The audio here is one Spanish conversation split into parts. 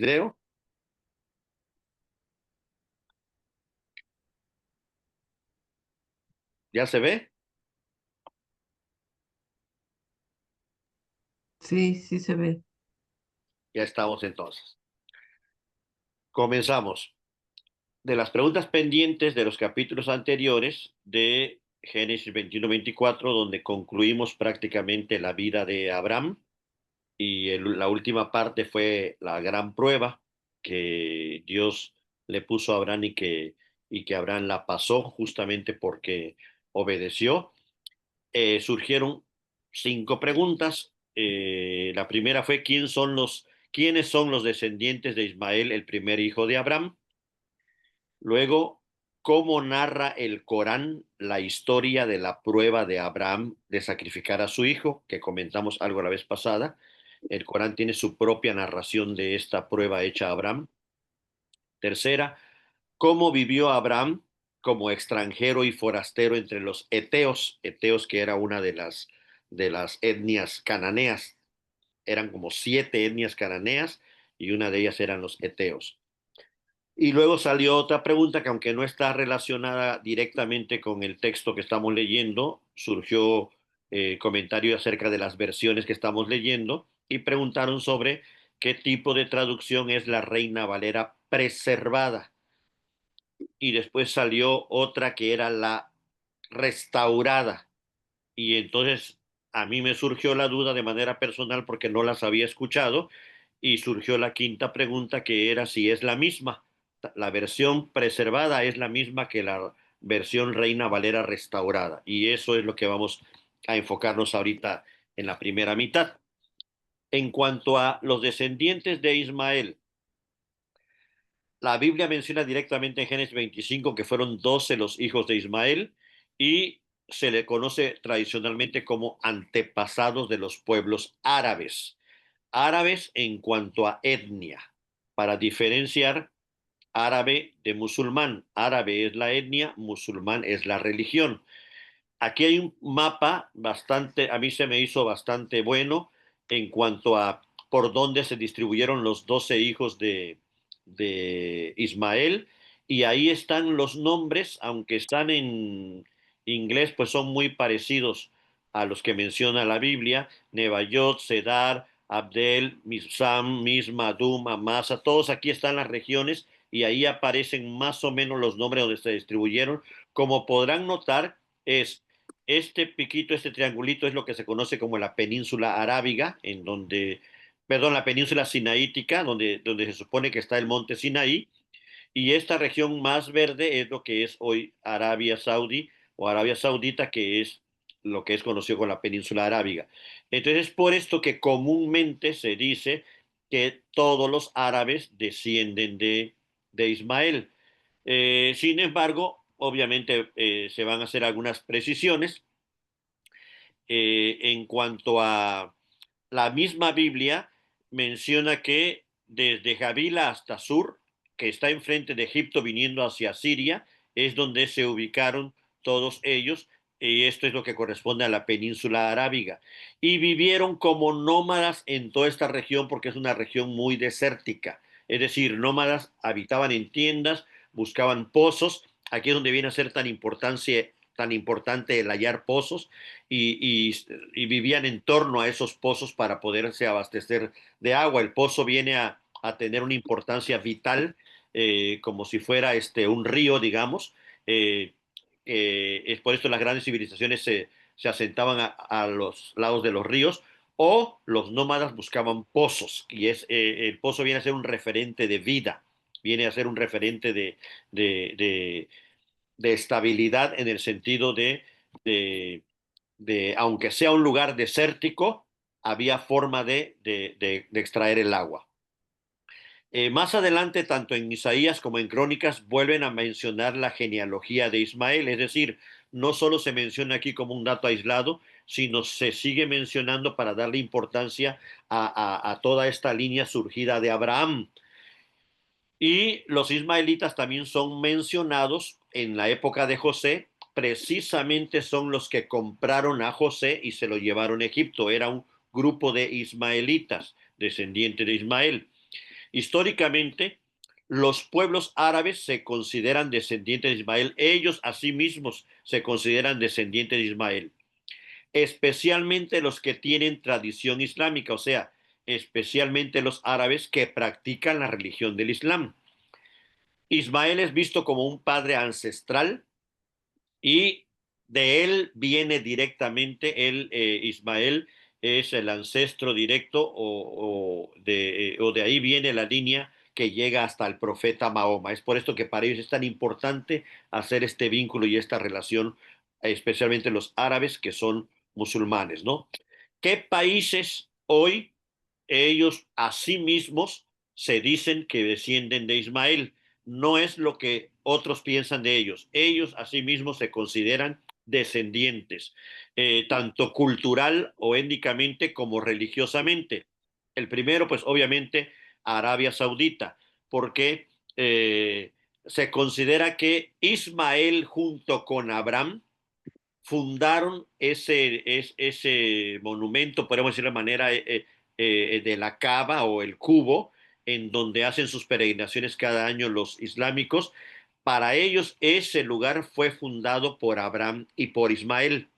Video. ¿Ya se ve? Sí, sí se ve. Ya estamos entonces. Comenzamos. De las preguntas pendientes de los capítulos anteriores de Génesis 21-24, donde concluimos prácticamente la vida de Abraham, y la última parte fue la gran prueba que Dios le puso a Abraham y que Abraham la pasó justamente porque obedeció. Surgieron cinco preguntas. La primera fue quiénes son los descendientes de Ismael, el primer hijo de Abraham. Luego, cómo narra el Corán la historia de la prueba de Abraham de sacrificar a su hijo, que comentamos algo la vez pasada. El Corán tiene su propia narración de esta prueba hecha a Abraham. Tercera, cómo vivió Abraham como extranjero y forastero entre los eteos que era una de las etnias cananeas. Eran como 7 etnias cananeas y una de ellas eran los eteos. Y luego salió otra pregunta que aunque no está relacionada directamente con el texto que estamos leyendo, surgió comentario acerca de las versiones que estamos leyendo y preguntaron sobre qué tipo de traducción es la Reina Valera preservada. Y después salió otra que era la restaurada. Y entonces a mí me surgió la duda de manera personal porque no las había escuchado y surgió la quinta pregunta que era si es la misma. La versión preservada es la misma que la versión Reina Valera restaurada. Y eso es lo que vamos a enfocarnos ahorita en la primera mitad. En cuanto a los descendientes de Ismael, la Biblia menciona directamente en Génesis 25 que fueron 12 los hijos de Ismael y se le conoce tradicionalmente como antepasados de los pueblos árabes. Árabes en cuanto a etnia, para diferenciar árabe de musulmán. Árabe es la etnia, musulmán es la religión. Aquí hay un mapa bastante, a mí se me hizo bastante bueno en cuanto a por dónde se distribuyeron los 12 hijos de Ismael, y ahí están los nombres, aunque están en inglés, pues son muy parecidos a los que menciona la Biblia: Nebayot, Cedar, Abdel, Misam, Misma, Dum, Amasa, todos aquí están las regiones y ahí aparecen más o menos los nombres donde se distribuyeron. Como podrán notar, es este piquito, este triangulito es lo que se conoce como la península arábiga, en donde, perdón, la península sinaítica, donde se supone que está el monte Sinaí, y esta región más verde es lo que es hoy Arabia Saudí o Arabia Saudita, que es lo que es conocido como la península arábiga. Entonces, es por esto que comúnmente se dice que todos los árabes descienden de Ismael. Sin embargo, obviamente se van a hacer algunas precisiones en cuanto a la misma Biblia menciona que desde Javila hasta Sur, que está enfrente de Egipto viniendo hacia Siria, es donde se ubicaron todos ellos, y esto es lo que corresponde a la península arábiga. Y vivieron como nómadas en toda esta región porque es una región muy desértica. Es decir, nómadas habitaban en tiendas, buscaban pozos. Aquí es donde viene a ser tan importante el hallar pozos y vivían en torno a esos pozos para poderse abastecer de agua. El pozo viene a tener una importancia vital, como si fuera un río, digamos. Eh, es por esto las grandes civilizaciones se asentaban a los lados de los ríos, o los nómadas buscaban pozos, y el pozo viene a ser un referente de vida, viene a ser un referente de, de, de estabilidad en el sentido de aunque sea un lugar desértico, había forma de extraer el agua. Más adelante, tanto en Isaías como en Crónicas, vuelven a mencionar la genealogía de Ismael, es decir, no solo se menciona aquí como un dato aislado, sino se sigue mencionando para darle importancia a toda esta línea surgida de Abraham. Y los ismaelitas también son mencionados en la época de José, precisamente son los que compraron a José y se lo llevaron a Egipto. Era un grupo de ismaelitas, descendientes de Ismael. Históricamente, los pueblos árabes se consideran descendientes de Ismael, ellos a sí mismos se consideran descendientes de Ismael, especialmente los que tienen tradición islámica, o sea, especialmente los árabes que practican la religión del Islam. Ismael es visto como un padre ancestral y de él viene directamente, Ismael es el ancestro directo o de ahí viene la línea que llega hasta el profeta Mahoma. Es por esto que para ellos es tan importante hacer este vínculo y esta relación, especialmente los árabes que son musulmanes, ¿no? ¿Qué países hoy ellos a sí mismos se dicen que descienden de Ismael? No es lo que otros piensan de ellos. Ellos a sí mismos se consideran descendientes, tanto cultural o étnicamente como religiosamente. El primero, pues obviamente, Arabia Saudita, porque se considera que Ismael junto con Abraham fundaron ese monumento, podemos decir de manera, de la Cava o el Cubo, en donde hacen sus peregrinaciones cada año los islámicos. Para ellos ese lugar fue fundado por Abraham y por Ismael.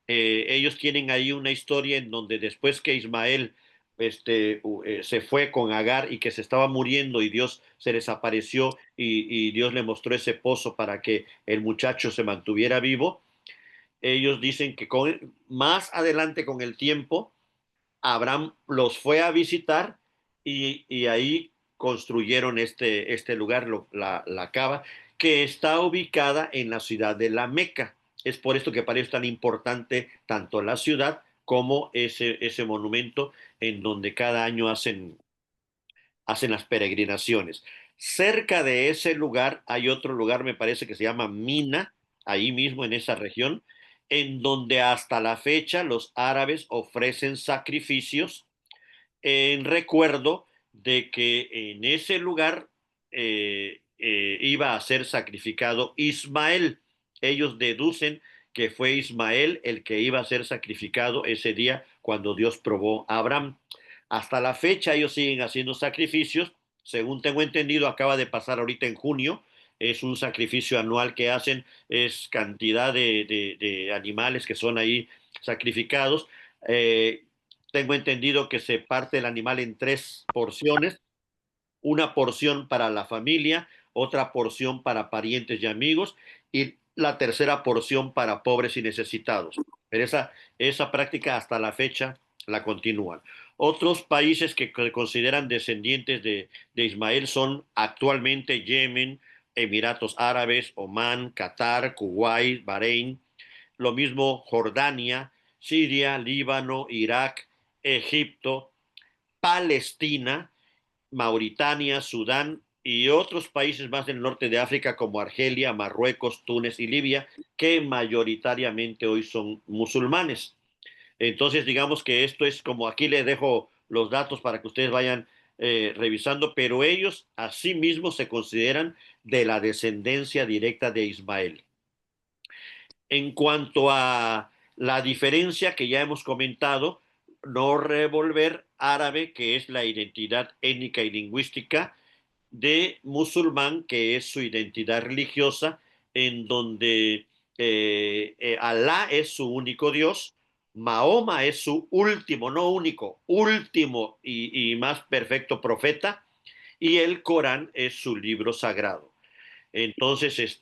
Ellos tienen ahí una historia en donde después que Ismael se fue con Agar y que se estaba muriendo y Dios se les apareció y Dios le mostró ese pozo para que el muchacho se mantuviera vivo. Ellos dicen que más adelante con el tiempo, Abraham los fue a visitar y ahí construyeron este lugar, la Cava, que está ubicada en la ciudad de la Meca. Es por esto que para ellos es tan importante tanto la ciudad como ese monumento en donde cada año hacen las peregrinaciones. Cerca de ese lugar hay otro lugar, me parece que se llama Mina, ahí mismo en esa región, en donde hasta la fecha los árabes ofrecen sacrificios en recuerdo de que en ese lugar iba a ser sacrificado Ismael. Ellos deducen que fue Ismael el que iba a ser sacrificado ese día cuando Dios probó a Abraham. Hasta la fecha ellos siguen haciendo sacrificios. Según tengo entendido, acaba de pasar ahorita en junio. Es un sacrificio anual que hacen, es cantidad de animales que son ahí sacrificados. Eh, Tengo entendido que se parte el animal en tres porciones, una porción para la familia, otra porción para parientes y amigos y la tercera porción para pobres y necesitados. Pero esa práctica hasta la fecha la continúan. Otros países que consideran descendientes de Ismael son actualmente Yemen, Emiratos Árabes, Omán, Qatar, Kuwait, Bahrein, lo mismo Jordania, Siria, Líbano, Irak, Egipto, Palestina, Mauritania, Sudán y otros países más del norte de África como Argelia, Marruecos, Túnez y Libia, que mayoritariamente hoy son musulmanes. Entonces, digamos que esto es como aquí les dejo los datos para que ustedes vayan revisando, pero ellos a sí mismos se consideran de la descendencia directa de Ismael. En cuanto a la diferencia que ya hemos comentado, no revolver árabe, que es la identidad étnica y lingüística, de musulmán, que es su identidad religiosa, en donde Alá es su único Dios, Mahoma es su último, no único, último y más perfecto profeta, y el Corán es su libro sagrado. Entonces,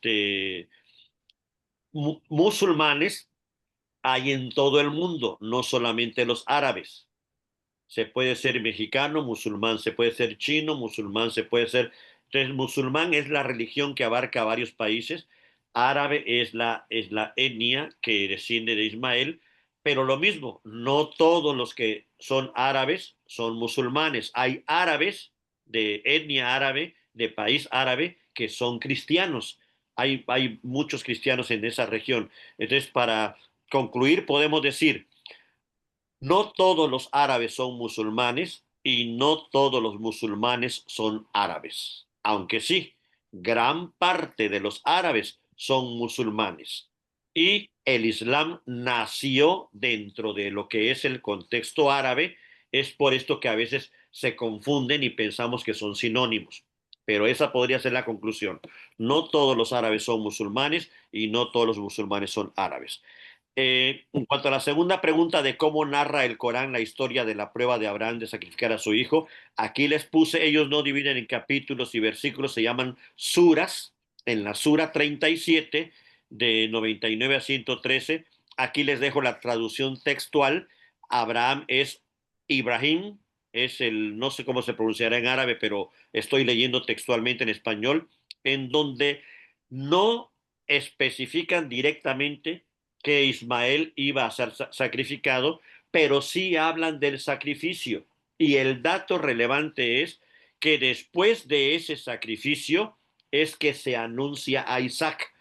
musulmanes hay en todo el mundo, no solamente los árabes. Se puede ser mexicano, musulmán, se puede ser chino, musulmán, se puede ser... Entonces, musulmán es la religión que abarca varios países, árabe es la etnia que desciende de Ismael, pero lo mismo, no todos los que son árabes son musulmanes. Hay árabes de etnia árabe, de país árabe, que son cristianos. Hay muchos cristianos en esa región. Entonces, para concluir, podemos decir, no todos los árabes son musulmanes y no todos los musulmanes son árabes, aunque sí, gran parte de los árabes son musulmanes. Y el Islam nació dentro de lo que es el contexto árabe, es por esto que a veces se confunden y pensamos que son sinónimos. Pero esa podría ser la conclusión. No todos los árabes son musulmanes y no todos los musulmanes son árabes. En cuanto a la segunda pregunta de cómo narra el Corán la historia de la prueba de Abraham de sacrificar a su hijo, aquí les puse, ellos no dividen en capítulos y versículos, se llaman suras. En la sura 37, de 99 a 113, aquí les dejo la traducción textual. Abraham es Ibrahim, es el, no sé cómo se pronunciará en árabe, pero estoy leyendo textualmente en español, en donde no especifican directamente que Ismael iba a ser sacrificado, pero sí hablan del sacrificio. Y el dato relevante es que después de ese sacrificio es que se anuncia a Isaac.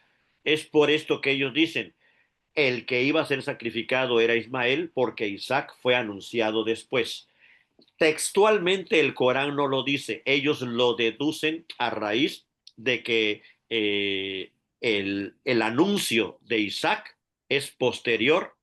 Es por esto que ellos dicen, el que iba a ser sacrificado era Ismael, porque Isaac fue anunciado después. Textualmente el Corán no lo dice, ellos lo deducen a raíz de que el anuncio de Isaac es posterior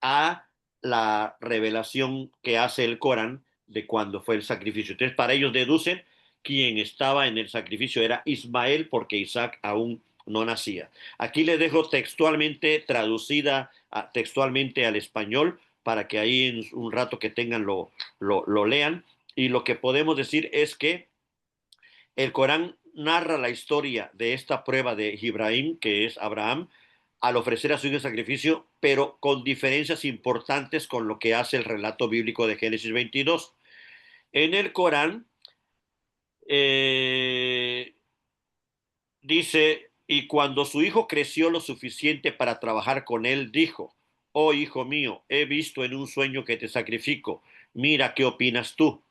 a la revelación que hace el Corán de cuando fue el sacrificio. Entonces, para ellos deducen quien estaba en el sacrificio era Ismael porque Isaac aún no nacía. Aquí les dejo textualmente traducida textualmente al español para que ahí en un rato que tengan lo lean. Y lo que podemos decir es que el Corán narra la historia de esta prueba de Ibrahim, que es Abraham, al ofrecer a su hijo en sacrificio, pero con diferencias importantes con lo que hace el relato bíblico de Génesis 22. En el Corán eh, dice, y cuando su hijo creció lo suficiente para trabajar con él, dijo, oh hijo mío, he visto en un sueño que te sacrifico, mira qué opinas tú.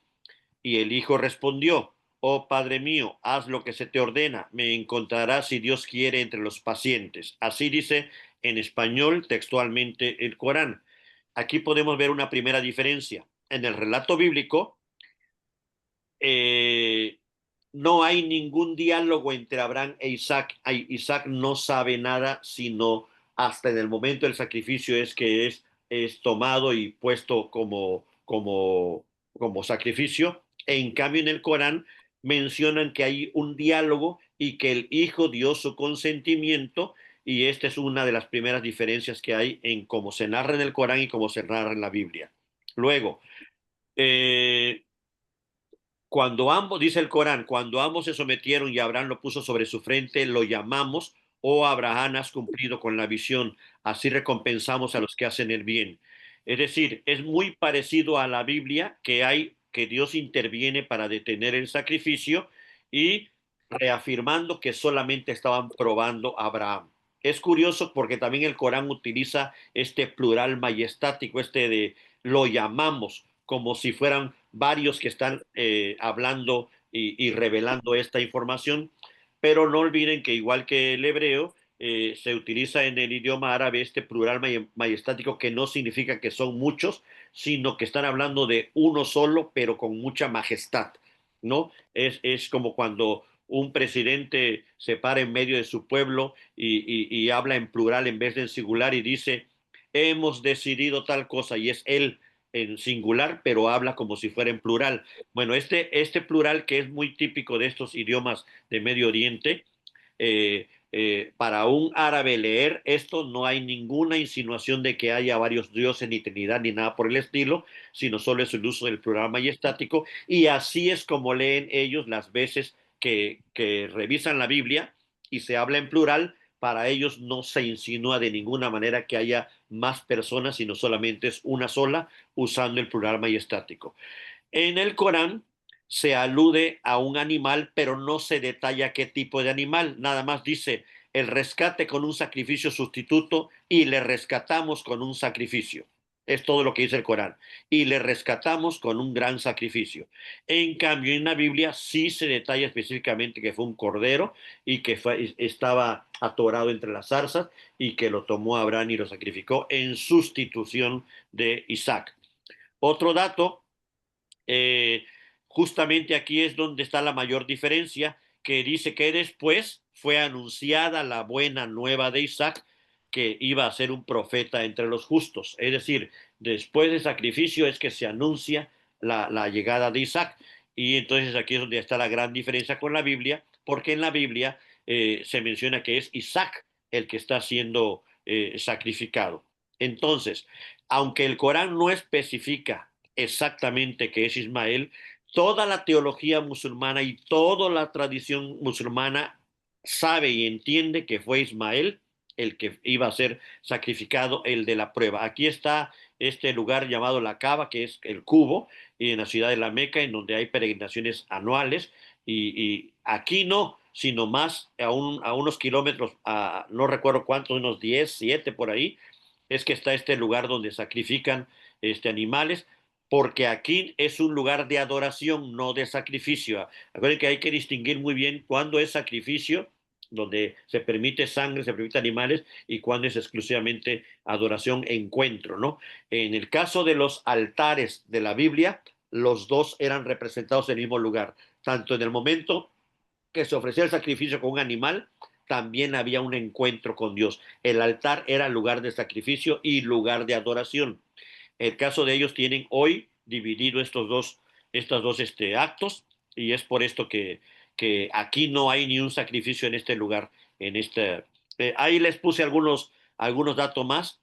Y el hijo respondió, oh Padre mío, haz lo que se te ordena, me encontrarás si Dios quiere entre los pacientes. Así dice en español textualmente el Corán. Aquí podemos ver una primera diferencia. En el relato bíblico eh, no hay ningún diálogo entre Abraham e Isaac. Isaac no sabe nada, sino hasta en el momento del sacrificio es que es tomado y puesto como sacrificio. En cambio, en el Corán mencionan que hay un diálogo y que el hijo dio su consentimiento, y esta es una de las primeras diferencias que hay en cómo se narra en el Corán y cómo se narra en la Biblia. Luego, eh, cuando ambos, dice el Corán, cuando ambos se sometieron y Abraham lo puso sobre su frente, lo llamamos, oh Abraham, has cumplido con la visión, así recompensamos a los que hacen el bien. Es decir, es muy parecido a la Biblia que Dios interviene para detener el sacrificio y reafirmando que solamente estaban probando a Abraham. Es curioso porque también el Corán utiliza este plural majestático, este de lo llamamos, como si fueran varios que están hablando y revelando esta información, pero no olviden que igual que el hebreo, se utiliza en el idioma árabe este plural majestático que no significa que son muchos, sino que están hablando de uno solo, pero con mucha majestad, ¿no? Es como cuando un presidente se para en medio de su pueblo y habla en plural en vez de en singular y dice, hemos decidido tal cosa y es él en singular, pero habla como si fuera en plural. Bueno, este plural que es muy típico de estos idiomas de Medio Oriente, para un árabe leer esto no hay ninguna insinuación de que haya varios dioses, ni trinidad, ni nada por el estilo, sino solo es el uso del plural majestático, y así es como leen ellos las veces que revisan la Biblia y se habla en plural. Para ellos no se insinúa de ninguna manera que haya más personas, sino solamente es una sola, usando el plural majestático. En el Corán se alude a un animal, pero no se detalla qué tipo de animal. Nada más dice el rescate con un sacrificio sustituto y le rescatamos con un sacrificio. Es todo lo que dice el Corán. Y le rescatamos con un gran sacrificio. En cambio, en la Biblia sí se detalla específicamente que fue un cordero y que estaba atorado entre las zarzas y que lo tomó Abraham y lo sacrificó en sustitución de Isaac. Otro dato, eh, justamente aquí es donde está la mayor diferencia, que dice que después fue anunciada la buena nueva de Isaac, que iba a ser un profeta entre los justos. Es decir, después del sacrificio es que se anuncia la llegada de Isaac. Y entonces aquí es donde está la gran diferencia con la Biblia, porque en la Biblia se menciona que es Isaac el que está siendo sacrificado. Entonces, aunque el Corán no especifica exactamente que es Ismael, toda la teología musulmana y toda la tradición musulmana sabe y entiende que fue Ismael el que iba a ser sacrificado, el de la prueba. Aquí está este lugar llamado la Cava, que es el cubo, y en la ciudad de la Meca, en donde hay peregrinaciones anuales, y aquí no, sino más a unos kilómetros, no recuerdo cuántos, unos 10, 7 por ahí, es que está este lugar donde sacrifican animales, porque aquí es un lugar de adoración, no de sacrificio. Acuérdense que hay que distinguir muy bien cuándo es sacrificio, donde se permite sangre, se permite animales, y cuándo es exclusivamente adoración, encuentro, ¿no? En el caso de los altares de la Biblia, los dos eran representados en el mismo lugar, tanto en el momento que se ofrecía el sacrificio con un animal, también había un encuentro con Dios. El altar era lugar de sacrificio y lugar de adoración. El caso de ellos tienen hoy dividido estos dos actos, y es por esto que aquí no hay ni un sacrificio en este lugar. Ahí les puse algunos datos más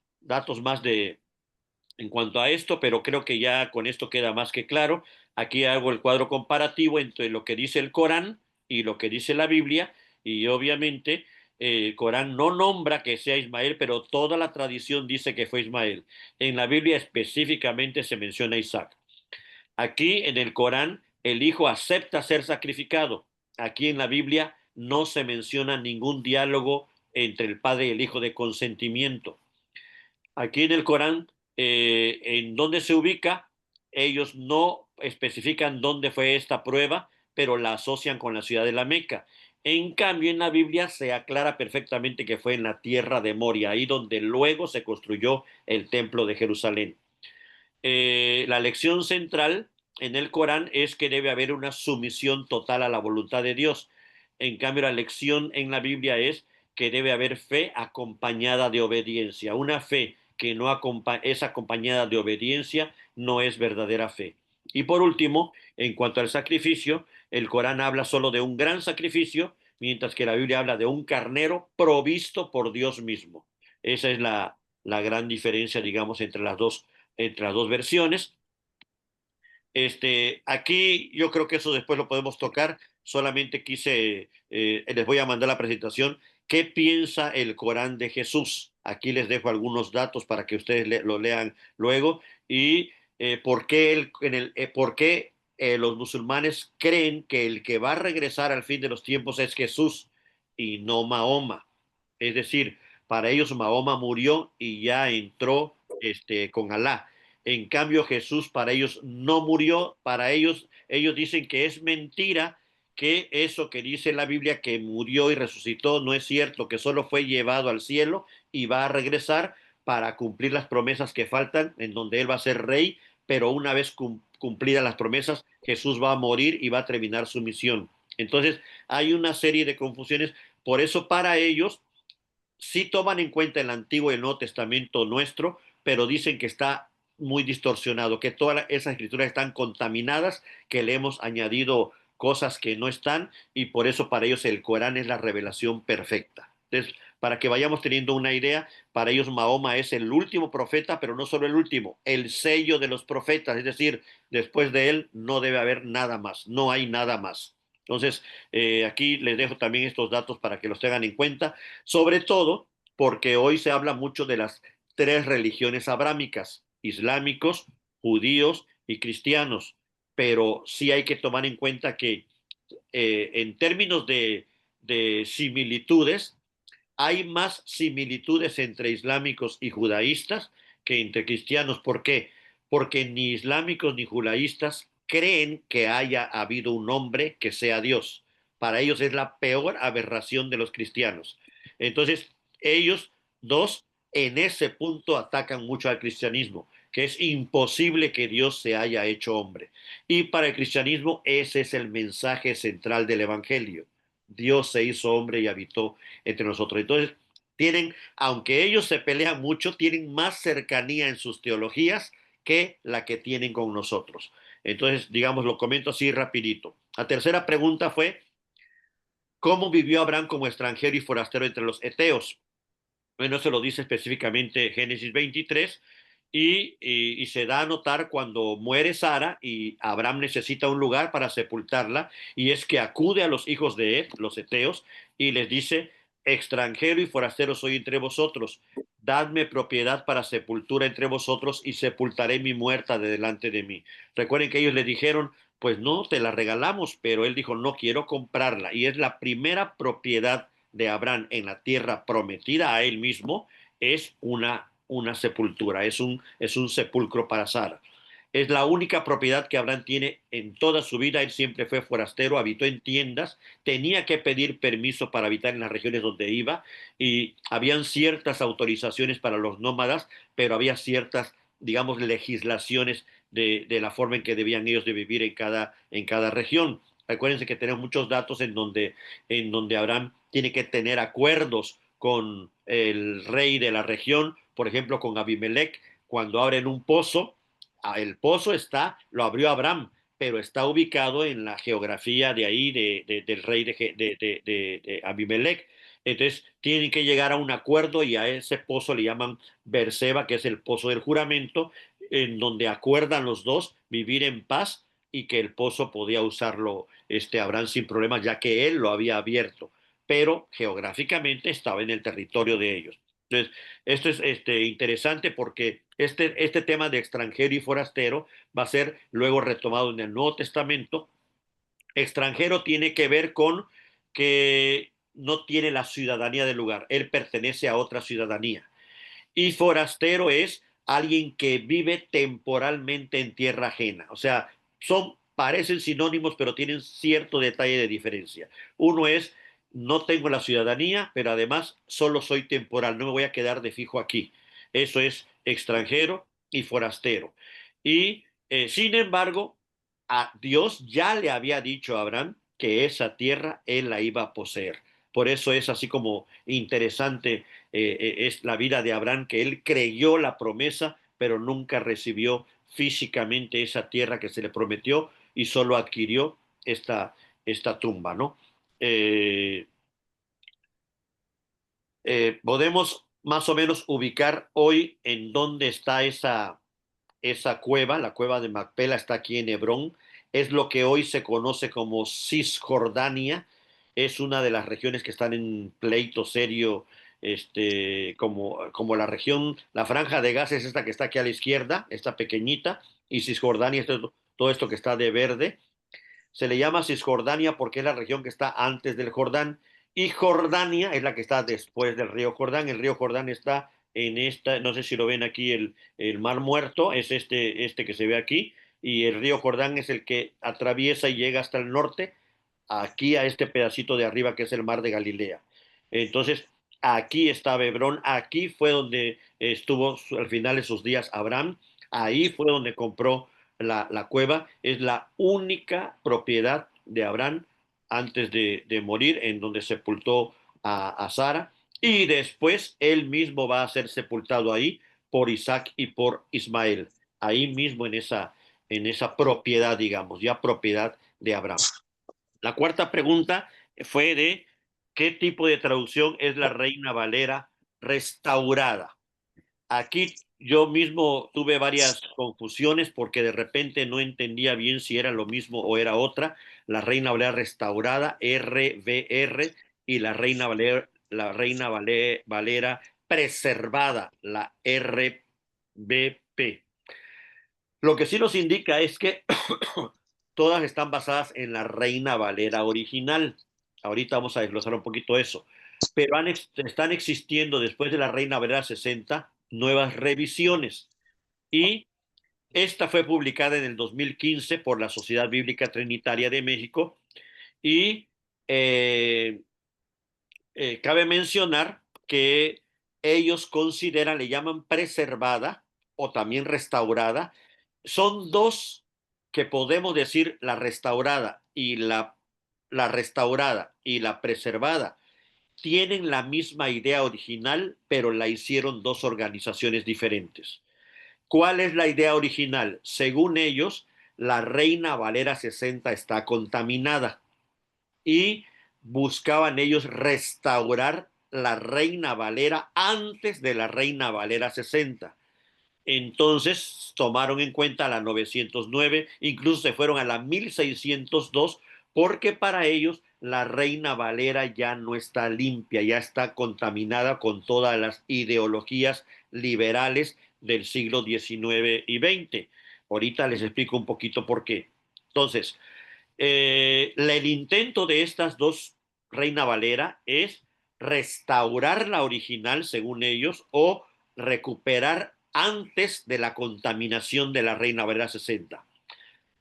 en cuanto a esto, pero creo que ya con esto queda más que claro. Aquí hago el cuadro comparativo entre lo que dice el Corán y lo que dice la Biblia, y obviamente el Corán no nombra que sea Ismael, pero toda la tradición dice que fue Ismael. En la Biblia específicamente se menciona Isaac. Aquí en el Corán el hijo acepta ser sacrificado. Aquí en la Biblia no se menciona ningún diálogo entre el padre y el hijo de consentimiento. Aquí en el Corán, en dónde se ubica, ellos no especifican dónde fue esta prueba, pero la asocian con la ciudad de la Meca. En cambio, en la Biblia se aclara perfectamente que fue en la tierra de Moria, ahí donde luego se construyó el templo de Jerusalén. La lección central en el Corán es que debe haber una sumisión total a la voluntad de Dios. En cambio, la lección en la Biblia es que debe haber fe acompañada de obediencia. Una fe que no es acompañada de obediencia no es verdadera fe. Y por último, en cuanto al sacrificio, el Corán habla solo de un gran sacrificio, mientras que la Biblia habla de un carnero provisto por Dios mismo. Esa es la gran diferencia, digamos, entre las dos versiones. Aquí yo creo que eso después lo podemos tocar. Solamente les voy a mandar la presentación. ¿Qué piensa el Corán de Jesús? Aquí les dejo algunos datos para que ustedes lo lean luego. Y por qué los musulmanes creen que el que va a regresar al fin de los tiempos es Jesús y no Mahoma. Es decir, para ellos Mahoma murió y ya entró con Alá. En cambio, Jesús para ellos no murió, para ellos dicen que es mentira, que eso que dice la Biblia, que murió y resucitó, no es cierto, que solo fue llevado al cielo y va a regresar para cumplir las promesas que faltan, en donde Él va a ser rey, pero una vez cumplidas las promesas, Jesús va a morir y va a terminar su misión. Entonces, hay una serie de confusiones, por eso para ellos sí toman en cuenta el Antiguo y el Nuevo Testamento nuestro, pero dicen que está muy distorsionado, que todas esas escrituras están contaminadas, que le hemos añadido cosas que no están, y por eso para ellos el Corán es la revelación perfecta. Entonces, para que vayamos teniendo una idea, para ellos Mahoma es el último profeta, pero no solo el último, el sello de los profetas, es decir, después de él no debe haber nada más, no hay nada más. Entonces, aquí les dejo también estos datos para que los tengan en cuenta, sobre todo porque hoy se habla mucho de las tres religiones abrámicas: islámicos, judíos y cristianos, pero sí hay que tomar en cuenta que en términos de similitudes, hay más similitudes entre islámicos y judaístas que entre cristianos. ¿Por qué? Porque ni islámicos ni judaístas creen que haya habido un hombre que sea Dios. Para ellos es la peor aberración de los cristianos. Entonces, ellos dos en ese punto atacan mucho al cristianismo, que es imposible que Dios se haya hecho hombre. Y para el cristianismo ese es el mensaje central del Evangelio. Dios se hizo hombre y habitó entre nosotros. Entonces, aunque ellos se pelean mucho, tienen más cercanía en sus teologías que la que tienen con nosotros. Entonces, digamos, lo comento así rapidito. La tercera pregunta fue, ¿cómo vivió Abraham como extranjero y forastero entre los heteos? Bueno, se lo dice específicamente Génesis 23 y se da a notar cuando muere Sara y Abraham necesita un lugar para sepultarla y es que acude a los hijos de Ed, los heteos, y les dice, extranjero y forastero soy entre vosotros, dadme propiedad para sepultura entre vosotros y sepultaré mi muerta de delante de mí. Recuerden que ellos le dijeron, pues no, te la regalamos, pero él dijo, no quiero comprarla y es la primera propiedad de Abraham en la tierra prometida a él mismo, es una sepultura, es un sepulcro para Sara. Es la única propiedad que Abraham tiene en toda su vida. Él siempre fue forastero, habitó en tiendas, tenía que pedir permiso para habitar en las regiones donde iba y habían ciertas autorizaciones para los nómadas, pero había ciertas, digamos, legislaciones de la forma en que debían ellos de vivir en cada región. Acuérdense que tenemos muchos datos en donde Abraham tiene que tener acuerdos con el rey de la región, por ejemplo, con Abimelech, cuando abren un pozo, el pozo lo abrió Abraham, pero está ubicado en la geografía de ahí, del rey de Abimelech. Entonces, tienen que llegar a un acuerdo y a ese pozo le llaman Berseba, que es el pozo del juramento, en donde acuerdan los dos vivir en paz y que el pozo podía usarlo Abraham sin problemas, ya que él lo había abierto, pero geográficamente estaba en el territorio de ellos. Entonces, esto es interesante porque este tema de extranjero y forastero va a ser luego retomado en el Nuevo Testamento. Extranjero tiene que ver con que no tiene la ciudadanía del lugar, él pertenece a otra ciudadanía. Y forastero es alguien que vive temporalmente en tierra ajena. O sea, parecen sinónimos, pero tienen cierto detalle de diferencia. Uno es, no tengo la ciudadanía, pero además solo soy temporal, no me voy a quedar de fijo aquí. Eso es extranjero y forastero. Y sin embargo, a Dios ya le había dicho a Abraham que esa tierra él la iba a poseer. Por eso es así como interesante es la vida de Abraham, que él creyó la promesa, pero nunca recibió físicamente esa tierra que se le prometió y solo adquirió esta tumba, ¿no? Eh, podemos más o menos ubicar hoy en dónde está esa cueva, la cueva de Macpela está aquí en Hebrón, es lo que hoy se conoce como Cisjordania, es una de las regiones que están en pleito serio, como la región, la franja de Gaza es esta que está aquí a la izquierda, esta pequeñita, y Cisjordania es todo esto que está de verde. Se le llama Cisjordania porque es la región que está antes del Jordán, y Jordania es la que está después del río Jordán. El río Jordán está en esta, no sé si lo ven aquí, el Mar Muerto, es este que se ve aquí, y el río Jordán es el que atraviesa y llega hasta el norte, aquí a este pedacito de arriba que es el Mar de Galilea. Entonces, aquí está Hebrón, aquí fue donde estuvo al final de sus días Abraham, ahí fue donde compró la cueva, es la única propiedad de Abraham antes de morir, en donde sepultó a Sara, y después él mismo va a ser sepultado ahí por Isaac y por Ismael, ahí mismo en esa propiedad, digamos, ya propiedad de Abraham. La cuarta pregunta fue de qué tipo de traducción es la Reina Valera restaurada. Aquí yo mismo tuve varias confusiones porque de repente no entendía bien si era lo mismo o era otra. La Reina Valera restaurada, RVR, y la Reina Valera preservada, la RVP. Lo que sí nos indica es que todas están basadas en la Reina Valera original. Ahorita vamos a desglosar un poquito eso. Pero están existiendo después de la Reina Valera 60 nuevas revisiones. Y esta fue publicada en el 2015 por la Sociedad Bíblica Trinitaria de México. Y eh, cabe mencionar que ellos consideran, le llaman preservada o también restaurada. Son dos que podemos decir la restaurada y la preservada tienen la misma idea original, pero la hicieron dos organizaciones diferentes. ¿Cuál es la idea original? Según ellos, la Reina Valera 60 está contaminada y buscaban ellos restaurar la Reina Valera antes de la Reina Valera 60. Entonces tomaron en cuenta la 909, incluso se fueron a la 1602, porque para ellos la Reina Valera ya no está limpia, ya está contaminada con todas las ideologías liberales del siglo XIX y XX. Ahorita les explico un poquito por qué. Entonces, el intento de estas dos Reina Valera es restaurar la original, según ellos, o recuperar antes de la contaminación de la Reina Valera 60.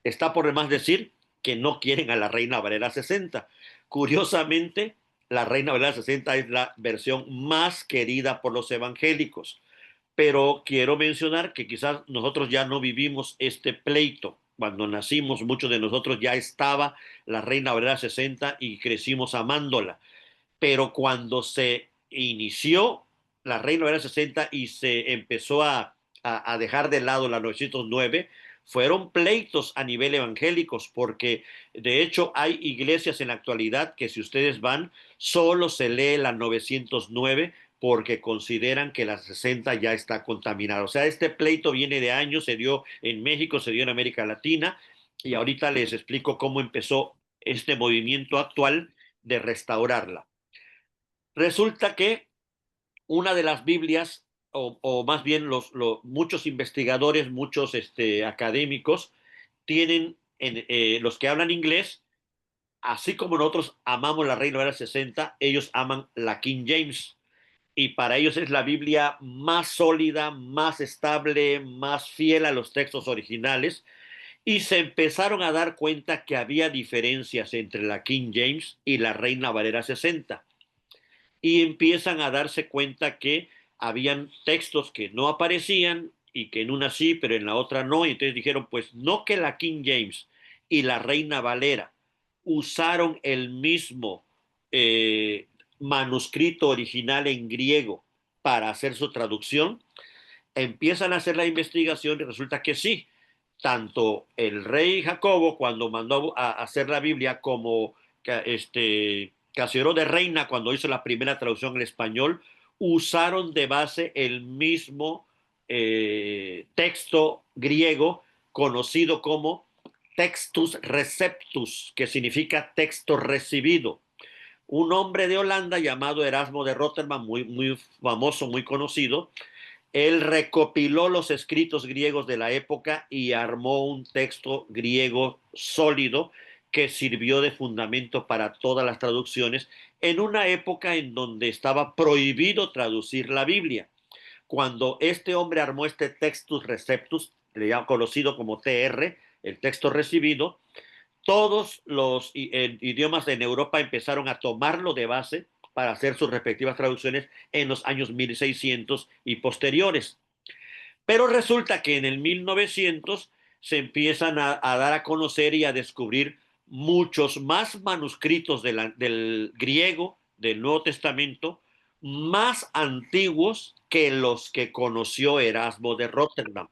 Está por demás decir que no quieren a la Reina Valera 60. Curiosamente, la Reina Valera 60 es la versión más querida por los evangélicos, pero quiero mencionar que quizás nosotros ya no vivimos este pleito. Cuando nacimos, muchos de nosotros ya estaba la Reina Valera 60 y crecimos amándola. Pero cuando se inició la Reina Valera 60 y se empezó a dejar de lado la 909, fueron pleitos a nivel evangélicos, porque de hecho hay iglesias en la actualidad que si ustedes van, solo se lee la 909 porque consideran que la 60 ya está contaminada. O sea, este pleito viene de años, se dio en México, se dio en América Latina, y ahorita les explico cómo empezó este movimiento actual de restaurarla. Resulta que una de las Biblias, o más bien muchos investigadores, muchos académicos, tienen, los que hablan inglés, así como nosotros amamos la Reina Valera 60, ellos aman la King James. Y para ellos es la Biblia más sólida, más estable, más fiel a los textos originales. Y se empezaron a dar cuenta que había diferencias entre la King James y la Reina Valera 60. Y empiezan a darse cuenta que habían textos que no aparecían y que en una sí, pero en la otra no. Y entonces dijeron, pues no que la King James y la Reina Valera usaron el mismo manuscrito original en griego para hacer su traducción. Empiezan a hacer la investigación y resulta que sí, tanto el rey Jacobo cuando mandó a hacer la Biblia como Casiodoro de Reina cuando hizo la primera traducción en español, usaron de base el mismo texto griego conocido como Textus Receptus, que significa texto recibido. Un hombre de Holanda llamado Erasmo de Rotterdam, muy famoso, muy conocido, él recopiló los escritos griegos de la época y armó un texto griego sólido que sirvió de fundamento para todas las traducciones en una época en donde estaba prohibido traducir la Biblia. Cuando este hombre armó este Textus Receptus, conocido como TR, el texto recibido, todos los idiomas en Europa empezaron a tomarlo de base para hacer sus respectivas traducciones en los años 1600 y posteriores. Pero resulta que en el 1900 se empiezan a dar a conocer y a descubrir muchos más manuscritos del griego del Nuevo Testamento, más antiguos que los que conoció Erasmo de Rotterdam.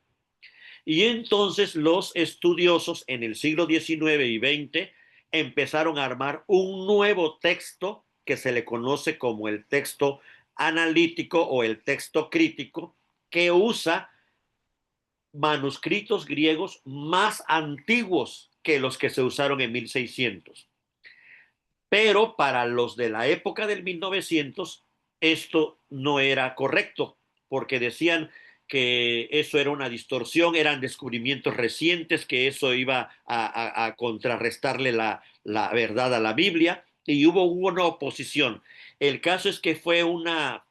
Y entonces los estudiosos en el siglo XIX y XX empezaron a armar un nuevo texto que se le conoce como el texto analítico o el texto crítico, que usa manuscritos griegos más antiguos que los que se usaron en 1600. Pero para los de la época del 1900, esto no era correcto, porque decían que eso era una distorsión, eran descubrimientos recientes, que eso iba a contrarrestarle la verdad a la Biblia, y hubo una oposición. El caso es que fue una,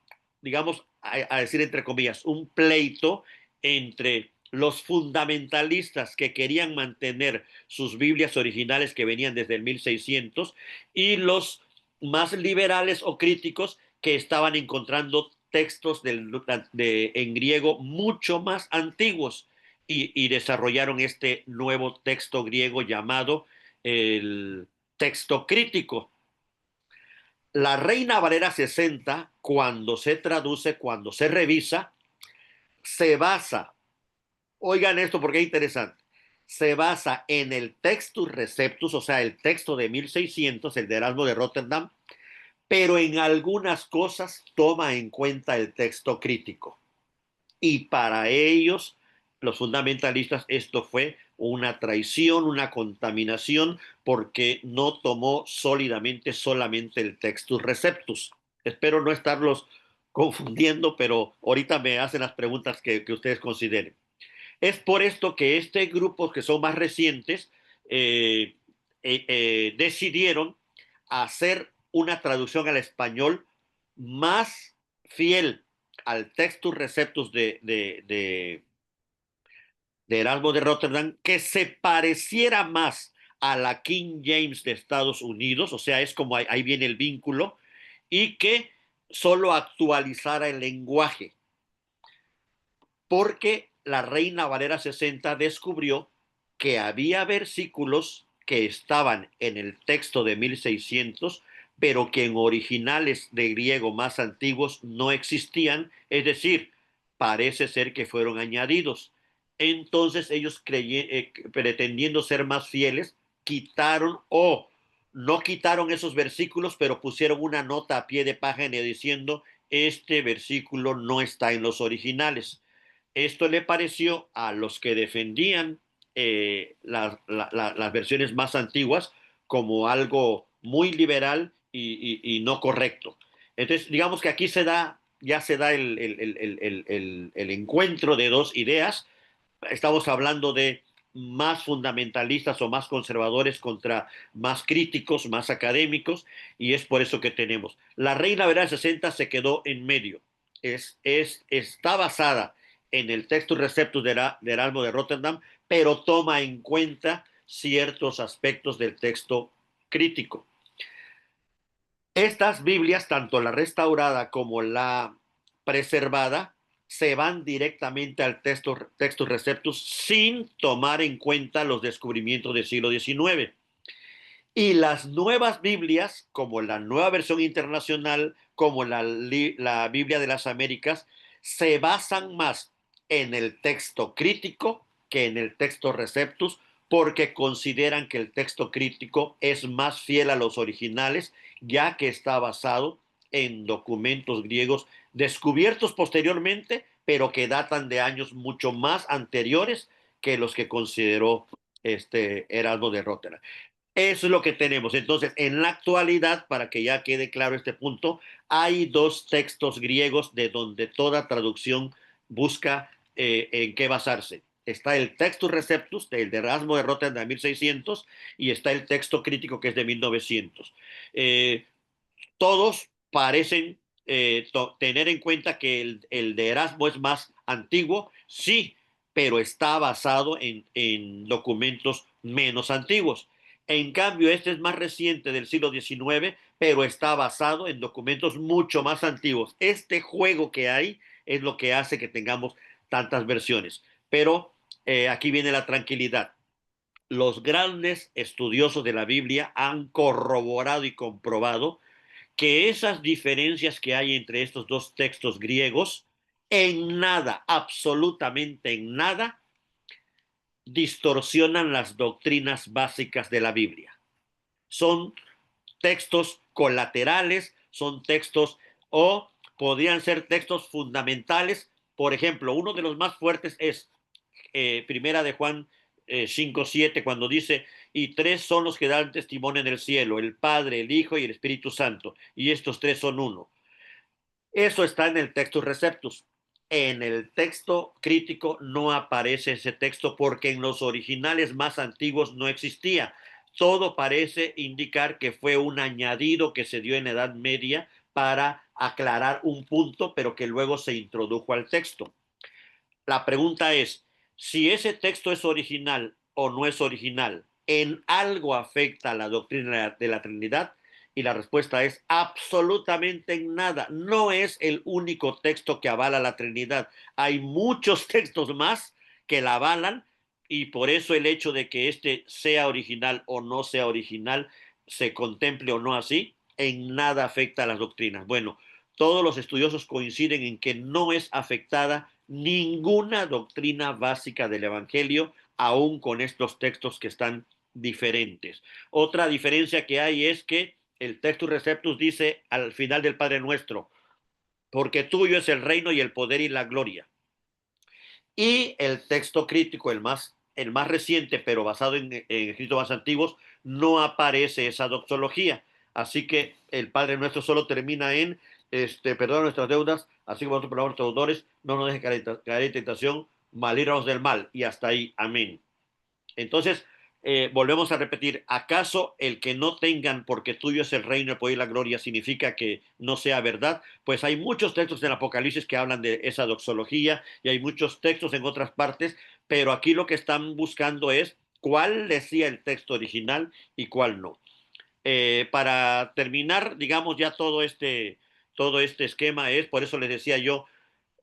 digamos, a decir entre comillas, un pleito entre los fundamentalistas que querían mantener sus Biblias originales que venían desde el 1600 y los más liberales o críticos que estaban encontrando textos en griego mucho más antiguos y desarrollaron este nuevo texto griego llamado el texto crítico. La Reina Valera 60, cuando se traduce, cuando se revisa, se basa, oigan esto porque es interesante, se basa en el Textus Receptus, o sea, el texto de 1600, el de Erasmo de Rotterdam, pero en algunas cosas toma en cuenta el texto crítico. Y para ellos, los fundamentalistas, esto fue una traición, una contaminación, porque no tomó sólidamente solamente el Textus Receptus. Espero no estarlos confundiendo, pero ahorita me hacen las preguntas que ustedes consideren. Es por esto que este grupo, que son más recientes, decidieron hacer una traducción al español más fiel al Textus Receptus de Erasmo de Rotterdam, que se pareciera más a la King James de Estados Unidos, o sea, es como ahí viene el vínculo, y que solo actualizara el lenguaje, porque la Reina Valera 60 descubrió que había versículos que estaban en el texto de 1600, pero que en originales de griego más antiguos no existían, es decir, parece ser que fueron añadidos. Entonces ellos pretendiendo ser más fieles, quitaron o no quitaron esos versículos, pero pusieron una nota a pie de página diciendo, este versículo no está en los originales. Esto le pareció a los que defendían las versiones más antiguas como algo muy liberal y no correcto. Entonces, digamos que aquí ya se da el encuentro de dos ideas. Estamos hablando de más fundamentalistas o más conservadores contra más críticos, más académicos, y es por eso que tenemos. La Reina Valera 60 se quedó en medio. Está basada en el texto Receptus de Erasmo de Rotterdam, pero toma en cuenta ciertos aspectos del texto crítico. Estas Biblias, tanto la restaurada como la preservada, se van directamente al texto Receptus sin tomar en cuenta los descubrimientos del siglo XIX. Y las nuevas Biblias, como la nueva versión internacional, como la Biblia de las Américas, se basan más en el texto crítico que en el texto Receptus, porque consideran que el texto crítico es más fiel a los originales, ya que está basado en documentos griegos descubiertos posteriormente, pero que datan de años mucho más anteriores que los que consideró Erasmo de Rotterdam. Eso es lo que tenemos. Entonces, en la actualidad, para que ya quede claro este punto, hay dos textos griegos de donde toda traducción busca en qué basarse. Está el Textus Receptus, del de Erasmo de Rotterdam de 1600, y está el texto crítico que es de 1900. Todos parecen tener en cuenta que el de Erasmo es más antiguo, sí, pero está basado en documentos menos antiguos. En cambio, este es más reciente del siglo XIX, pero está basado en documentos mucho más antiguos. Este juego que hay es lo que hace que tengamos tantas versiones. Pero aquí viene la tranquilidad. Los grandes estudiosos de la Biblia han corroborado y comprobado que esas diferencias que hay entre estos dos textos griegos en nada, absolutamente en nada, distorsionan las doctrinas básicas de la Biblia. Son textos colaterales, son textos o podrían ser textos fundamentales. Por ejemplo, uno de los más fuertes es Primera de Juan 5:7, cuando dice, y tres son los que dan testimonio en el cielo, el Padre, el Hijo y el Espíritu Santo, y estos tres son uno. Eso está en el texto Receptus. En el texto crítico no aparece ese texto porque en los originales más antiguos no existía. Todo parece indicar que fue un añadido que se dio en la Edad Media para aclarar un punto, pero que luego se introdujo al texto. La pregunta es, si ese texto es original o no es original, ¿en algo afecta a la doctrina de la Trinidad? Y la respuesta es absolutamente en nada. No es el único texto que avala la Trinidad. Hay muchos textos más que la avalan y por eso el hecho de que este sea original o no sea original, se contemple o no así, en nada afecta a las doctrinas. Bueno, todos los estudiosos coinciden en que no es afectada ninguna doctrina básica del Evangelio aún con estos textos que están diferentes. Otra diferencia que hay es que el Textus Receptus dice al final del Padre Nuestro, porque tuyo es el reino y el poder y la gloria. Y el texto crítico, el más reciente, pero basado en escritos más antiguos, no aparece esa doxología. Así que el Padre Nuestro solo termina en, perdona nuestras deudas, así como nosotros perdonamos a nuestros deudores, no nos dejes caer en tentación, mal líbranos del mal. Y hasta ahí, amén. Entonces, volvemos a repetir, ¿acaso el que no tengan porque tuyo es el reino, el poder y la gloria significa que no sea verdad? Pues hay muchos textos en Apocalipsis que hablan de esa doxología y hay muchos textos en otras partes, pero aquí lo que están buscando es cuál decía el texto original y cuál no. Para terminar, digamos, ya todo este esquema es, por eso les decía yo,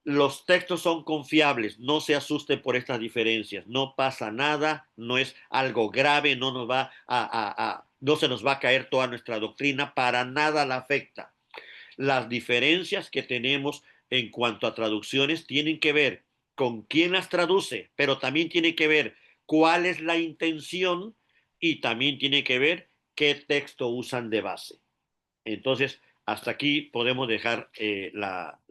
los textos son confiables, no se asusten por estas diferencias, no pasa nada, no es algo grave, no se nos va a caer toda nuestra doctrina, para nada la afecta. Las diferencias que tenemos en cuanto a traducciones tienen que ver con quién las traduce, pero también tiene que ver cuál es la intención y también tiene que ver qué texto usan de base. Entonces, hasta aquí podemos dejar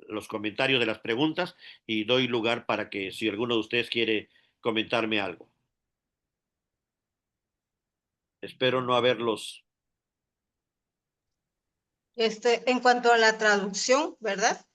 los comentarios de las preguntas y doy lugar para que si alguno de ustedes quiere comentarme algo. Espero no haberlos. En cuanto a la traducción, ¿verdad?